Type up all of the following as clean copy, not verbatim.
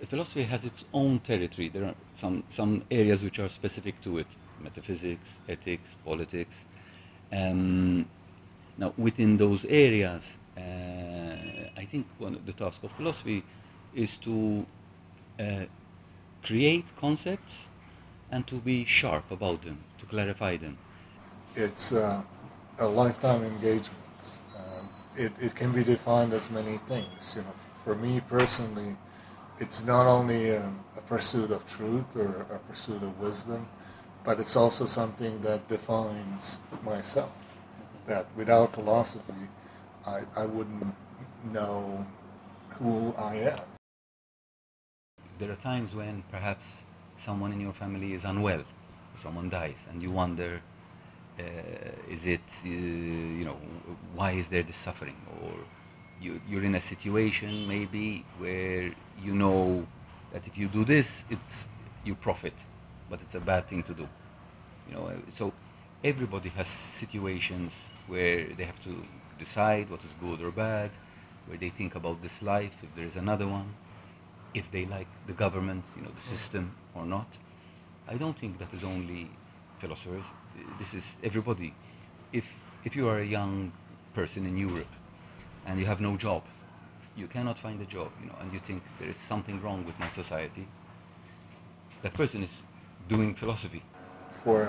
philosophy has its own territory. There are some areas which are specific to it: metaphysics, ethics, politics. Now, within those areas, I think one of the tasks of philosophy is to create concepts and to be sharp about them, to clarify them. It's a lifetime engagement. It can be defined as many things. You know, for me personally, it's not only a pursuit of truth or a pursuit of wisdom, but it's also something that defines myself. That without philosophy, I wouldn't know who I am. There are times when perhaps someone in your family is unwell, or someone dies, and you wonder, is it, why is there this suffering? Or you're in a situation maybe where you know that if you do this, you profit, but it's a bad thing to do. So everybody has situations where they have to decide what is good or bad, where they think about this life, if there is another one, if they like the government, the system or not. I don't think that is only philosophers. This is everybody. If you are a young person in Europe and you have no job, you cannot find a job, and you think there is something wrong with my society, that person is doing philosophy. For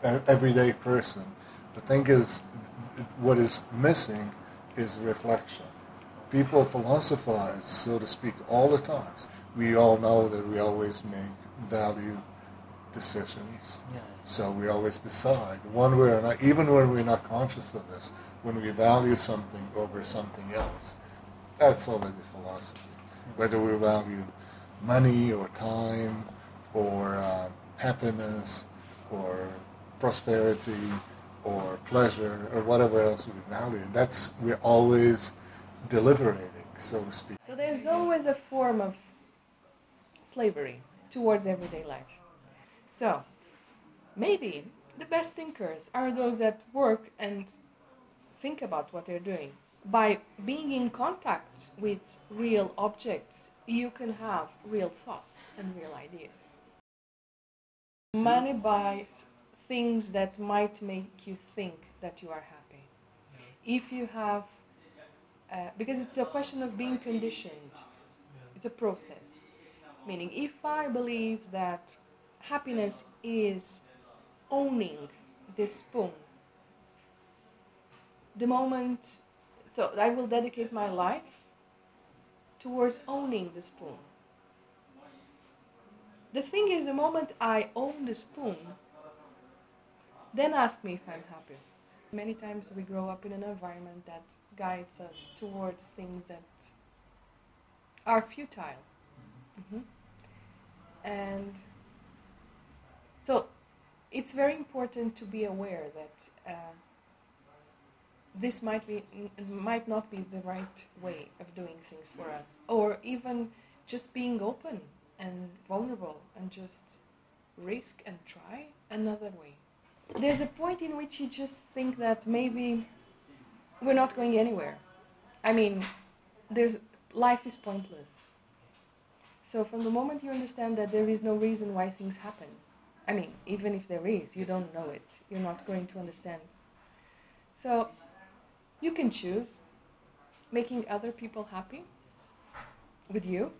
an everyday person, the thing is, what is missing is reflection. People philosophize, so to speak, all the time. We all know that we always make value decisions. Yeah. So we always decide, one way or another, even when we're not conscious of this, when we value something over something else, that's already philosophy. Whether we value money or time or happiness or prosperity or pleasure or whatever else we value, we're always deliberating, so to speak. So there's always a form of slavery towards everyday life. So maybe the best thinkers are those that work and think about what they're doing. By being in contact with real objects, you can have real thoughts and real ideas. Money buys things that might make you think that you are happy. If you have, because it's a question of being conditioned, it's a process. Meaning, if I believe that happiness is owning this spoon, so I will dedicate my life towards owning the spoon. The thing is, the moment I own the spoon, then ask me if I'm happy. Many times we grow up in an environment that guides us towards things that are futile. Mm-hmm. And so it's very important to be aware that this might not be the right way of doing things for us, or even just being open and vulnerable and just risk and try another way. There's a point in which you just think that maybe we're not going anywhere. I mean, life is pointless. So from the moment you understand that there is no reason why things happen, I mean, even if there is, you don't know it. You're not going to understand. So you can choose making other people happy with you,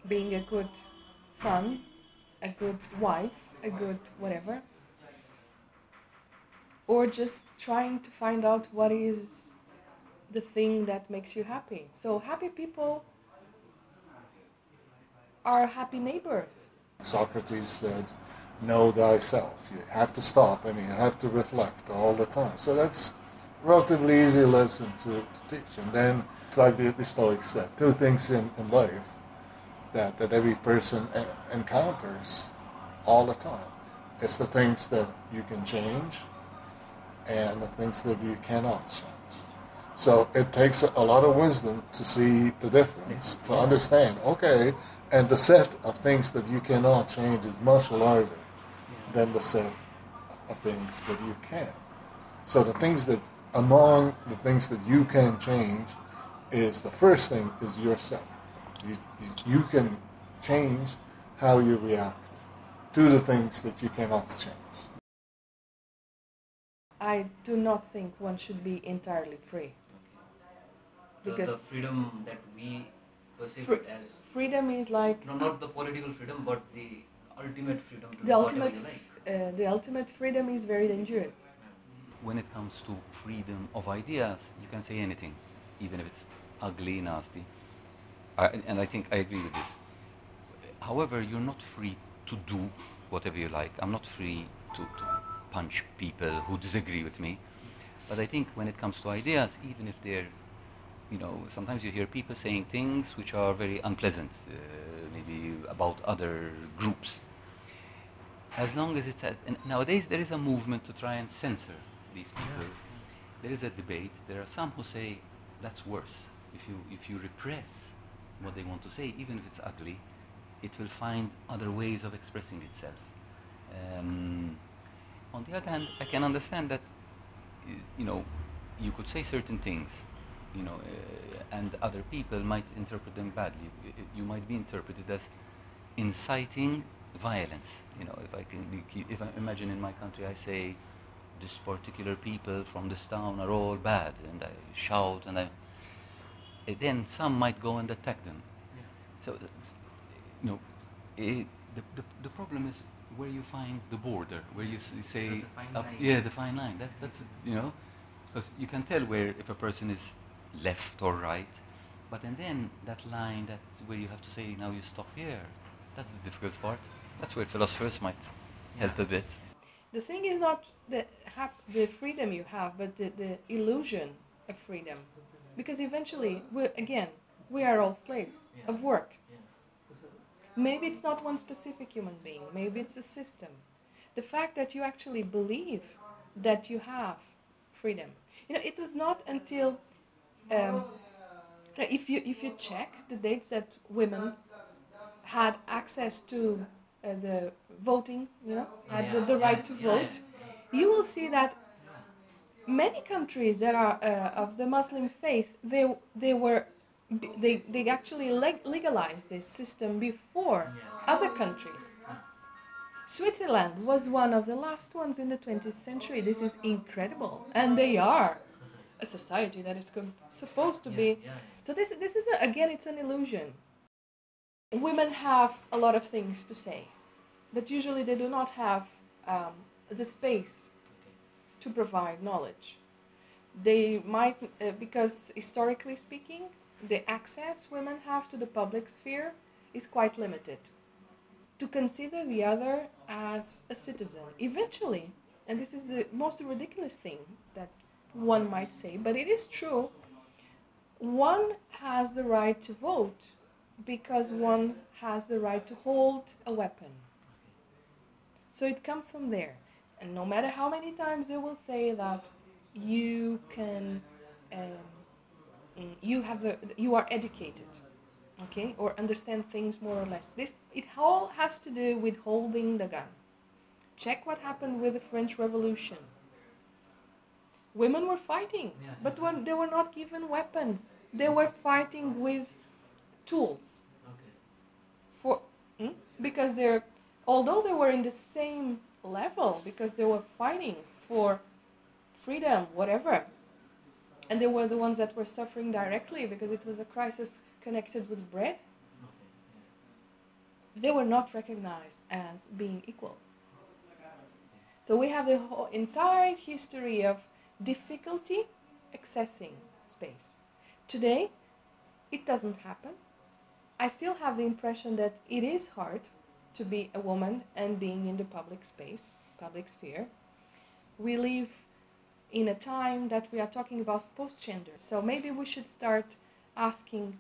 being a good son, a good wife, a good whatever, or just trying to find out what is the thing that makes you happy. So happy people are happy neighbors. Socrates said, know thyself. You have to stop and you have to reflect all the time. So that's a relatively easy lesson to teach. And then, it's like the Stoics said, two things in life that every person encounters all the time. It's the things that you can change and the things that you cannot change. So it takes a lot of wisdom to see the difference, to understand, okay, and the set of things that you cannot change is much larger than the set of things that you can. So among the things that you can change is the first thing is yourself. You can change how you react to the things that you cannot change. I do not think one should be entirely free. The freedom that we perceive Fre- it as, freedom is like no, not the political freedom, but the ultimate freedom to the do ultimate. whatever you like. The ultimate freedom is very dangerous. When it comes to freedom of ideas, you can say anything, even if it's ugly, nasty. And I think I agree with this. However, you're not free to do whatever you like. I'm not free to punch people who disagree with me. But I think when it comes to ideas, even if they're, sometimes you hear people saying things which are very unpleasant, maybe about other groups. As long as it's, and nowadays there is a movement to try and censor these people. There is a debate. There are some who say that's worse. If you repress what they want to say, even if it's ugly, it will find other ways of expressing itself. On the other hand, I can understand that, you could say certain things, and other people might interpret them badly. You might be interpreted as inciting violence. If I imagine in my country, I say, this particular people from this town are all bad, and I shout, and then some might go and attack them. So, the problem is where you find the border, where you say, The fine line. the fine line. That's because you can tell where if a person is left or right, but and then that line, that's where you have to say, now you stop here. That's the difficult part. That's where philosophers might help a bit. The thing is not the freedom you have, but the illusion of freedom. Because eventually, we are all slaves of work. Maybe it's not one specific human being, maybe it's a system. The fact that you actually believe that you have freedom. It was not until, if you check the dates that women had access to the voting, had the right to vote, you will see that many countries that are of the Muslim faith, they actually legalized this system before other countries. Switzerland was one of the last ones in the 20th century. This is incredible, and they are a society that is supposed to be. So this is again, it's an illusion. Women have a lot of things to say, but usually they do not have the space to provide knowledge. They might, because historically speaking, the access women have to the public sphere is quite limited. To consider the other as a citizen, eventually, and this is the most ridiculous thing that one might say, but it is true, one has the right to vote because one has the right to hold a weapon. So it comes from there. And no matter how many times they will say that you can, you are educated, okay, or understand things more or less. It all has to do with holding the gun. Check what happened with the French Revolution. Women were fighting, but when they were not given weapons, they were fighting with tools. Because although they were in the same level, because they were fighting for freedom, whatever, and they were the ones that were suffering directly because it was a crisis connected with bread, they were not recognized as being equal. So we have the whole entire history of difficulty accessing space. Today, it doesn't happen. I still have the impression that it is hard to be a woman and being in the public space, public sphere. We live in a time that we are talking about post-gender. So maybe we should start asking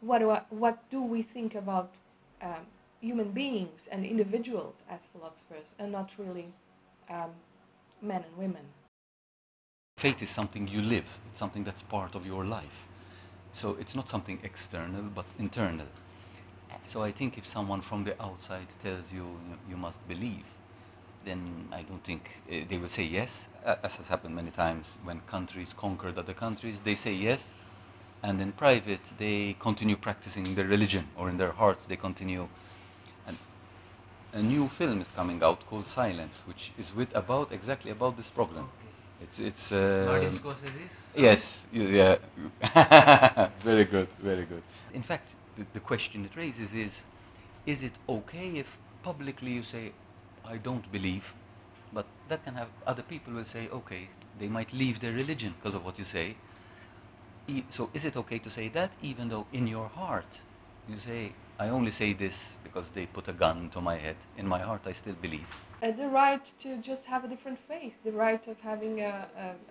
what do we think about human beings and individuals as philosophers, and not really men and women. Faith is something you live. It's something that's part of your life. So it's not something external, but internal. So I think if someone from the outside tells you you must believe, then I don't think they will say yes, as has happened many times when countries conquered other countries. They say yes, and in private they continue practicing their religion, or in their hearts they continue. And a new film is coming out called Silence, which is exactly about this problem. It's Martin Scorsese's? yes, yeah. Very good, very good. In fact, the question it raises is it okay if publicly you say, I don't believe, but that can have other people will say, okay, they might leave their religion because of what you say. So is it okay to say that, even though in your heart you say, I only say this because they put a gun to my head. In my heart I still believe. The right to just have a different faith, the right of having a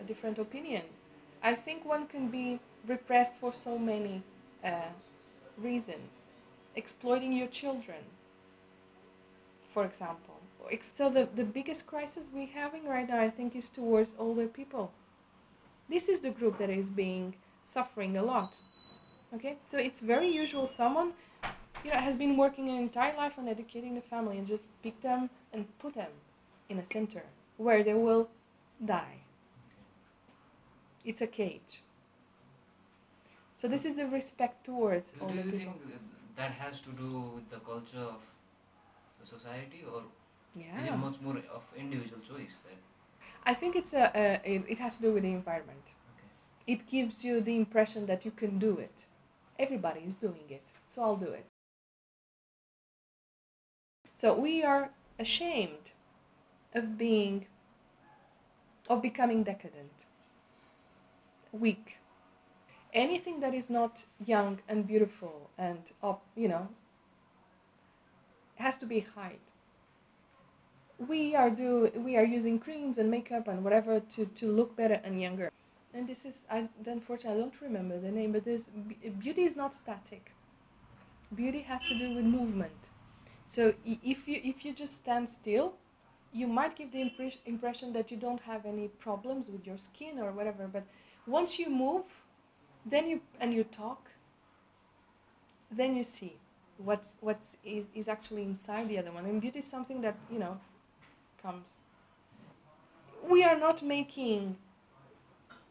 different opinion. I think one can be repressed for so many reasons. Exploiting your children, for example. So the biggest crisis we're having right now, I think, is towards older people. This is the group that is suffering a lot. Okay, so it's very usual someone, has been working an entire life on educating the family and just pick them and put them in a center where they will die. It's a cage. So this is the respect towards older people. Do you think that has to do with the culture of the society, or is it much more of individual choice then? I think it has to do with the environment. Okay. It gives you the impression that you can do it. Everybody is doing it, so I'll do it. So we are ashamed of becoming decadent, weak. Anything that is not young and beautiful and has to be hide. We are using creams and makeup and whatever to look better and younger. And this is, unfortunately, I don't remember the name, but beauty is not static. Beauty has to do with movement. So if you just stand still, you might give the impression that you don't have any problems with your skin or whatever. But once you move, then you talk, then you see what is actually inside the other one. And beauty is something that comes. We are not making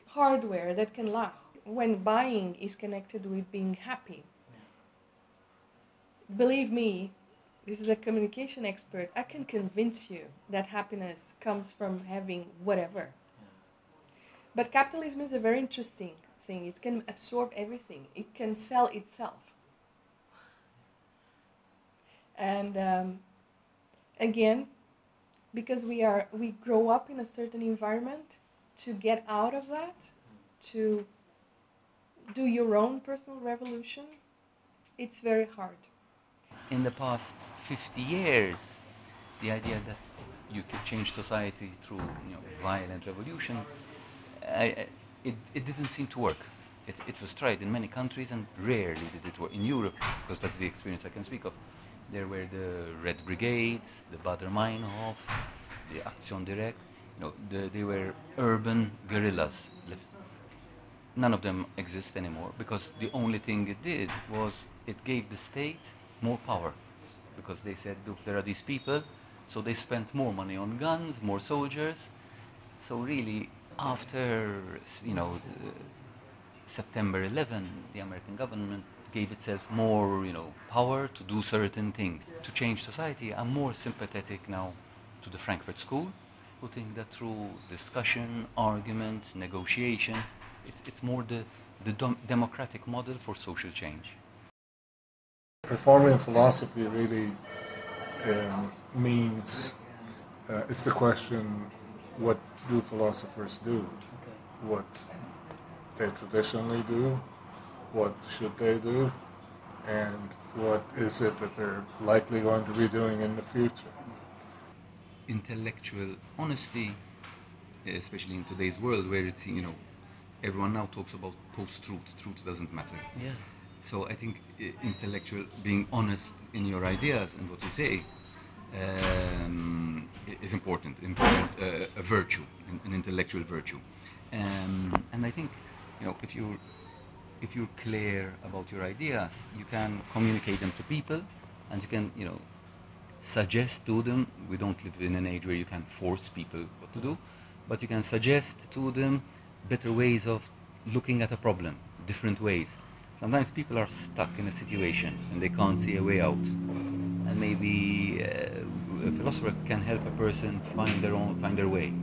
hardware that can last. When buying is connected with being happy, believe me, this is a communication expert, I can convince you that happiness comes from having whatever. But capitalism is a very interesting thing. It can absorb everything. It can sell itself. And again, because we grow up in a certain environment, to get out of that, to do your own personal revolution, it's very hard. In the past 50 years, the idea that you could change society through violent revolution, it didn't seem to work. It was tried in many countries and rarely did it work. In Europe, because that's the experience I can speak of, there were the Red Brigades, the Baader-Meinhof, the Action Direct. They were urban guerrillas. None of them exist anymore, because the only thing it did was it gave the state more power, because they said, look, there are these people, so they spent more money on guns, more soldiers. So really, after September 11, the American government gave itself more power to do certain things, to change society. I'm more sympathetic now to the Frankfurt School, who think that through discussion, argument, negotiation, it's more the democratic model for social change. Performing philosophy really means it's the question, what do philosophers do? Okay. What they traditionally do, what should they do, and what is it that they're likely going to be doing in the future. Intellectual honesty, especially in today's world where it's, everyone now talks about post-truth. Truth doesn't matter. Yeah. So I think intellectual, being honest in your ideas and what you say, is important, a virtue, an intellectual virtue. And I think, if you're clear about your ideas, you can communicate them to people, and you can, suggest to them. We don't live in an age where you can force people what to do, but you can suggest to them better ways of looking at a problem, different ways. Sometimes people are stuck in a situation and they can't see a way out. And maybe a philosopher can help a person find their way.